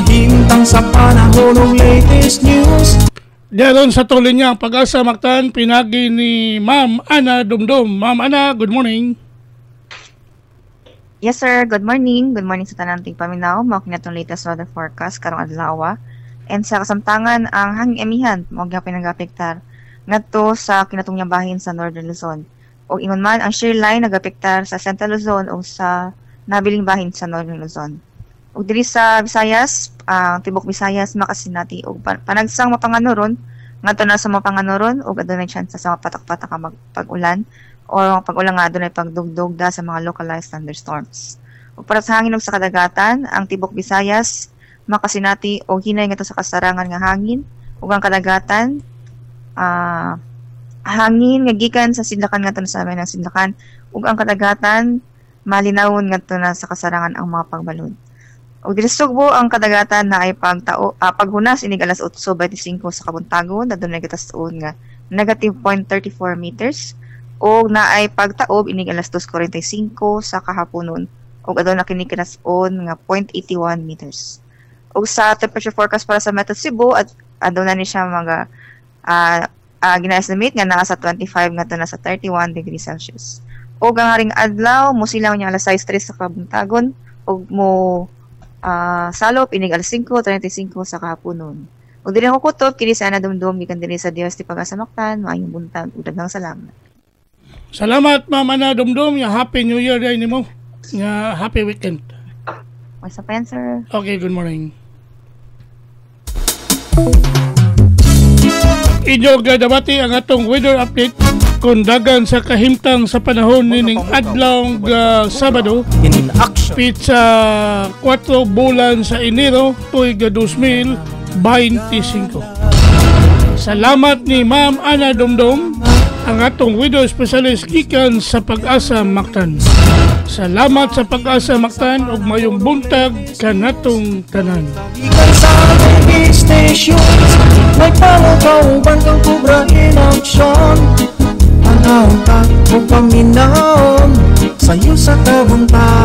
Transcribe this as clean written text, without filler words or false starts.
kahimtang sa panahon ng latest news. Diyan sa tuloy niya ang Pag-asa Mactan, pinagi ni Ma'am Ana Dumdum. Ma'am Ana, good morning. Yes sir, good morning. Good morning sa tanang paminaw. Mao kini atong latest weather forecast karong adlaw. And sa kasamtangan ang hangin amihan mao gyud pinagapektar ngadto sa kinatungnyang bahin sa Northern Luzon. O ingon man ang shear line nagapektar sa Central Luzon o sa nabiling bahin sa Northern Luzon. Ug diri sa Visayas, tibok Visayas makasinati og panagsang mapanganoron ngadto na sa mapanganoron ug adunay chance sa patak-patak nga pag-ulan o pag-ulan nga adunay pagdugdugda sa mga localized thunderstorms. Ug para sa hangin ug sa kadagatan, ang tibok Visayas makasinati og hinay ngadto sa kasarangan nga hangin ug ang kadagatan hangin nga gikan sa sidlakan ngadto sa amin ang sidlakan ug ang kadagatan malinawon ngadto na sa kasarangan ang mga pagbalod. Og diri Sugbo ang kadagatan na ay paghunas inig alas 8:25 sa kabuntagon adunay gatastuon nga negative 0.34 meters og naay pagtaob inig alas 2:45 sa kahaponon og aduna kini kinason nga 0.81 meters. Og sa temperature forecast para sa Metro Cebu aduna ni siya mga gina-estimate nga naa sa 25 ngadto na sa 31 degrees Celsius. Og ang haring adlaw mo silang niya alas 6:03 sa kabuntagon og mo salop inig alas 5:35 sa kahaponon. Ug diri ako kutob kini sa Ana Dumdum gikan diri sa Dios ti Pag-asa Mactan, maayong buntag ug daghang salamat. Salamat Ma'am Ana Dumdum, ya happy new year day nimo. Ya happy weekend. What's up yan, sir? Okay, good morning. Inyo gadabati ang atong weather update kung dagan sa kahimtang sa panahon nining adlaw Sabado pizza 4 bulan sa Enero tuig 2025. Salamat ni Ma'am Ana Dumdum, ang atong weather specialist gikan sa Pag-asa Mactan. Salamat sa Pag-asa Mactan ug mayong buntag kanatong tanan. Ikan sa TV stations, may palakauban kang kubra in action. Panahon ka o paminaon, sa'yo sa kabuntagon.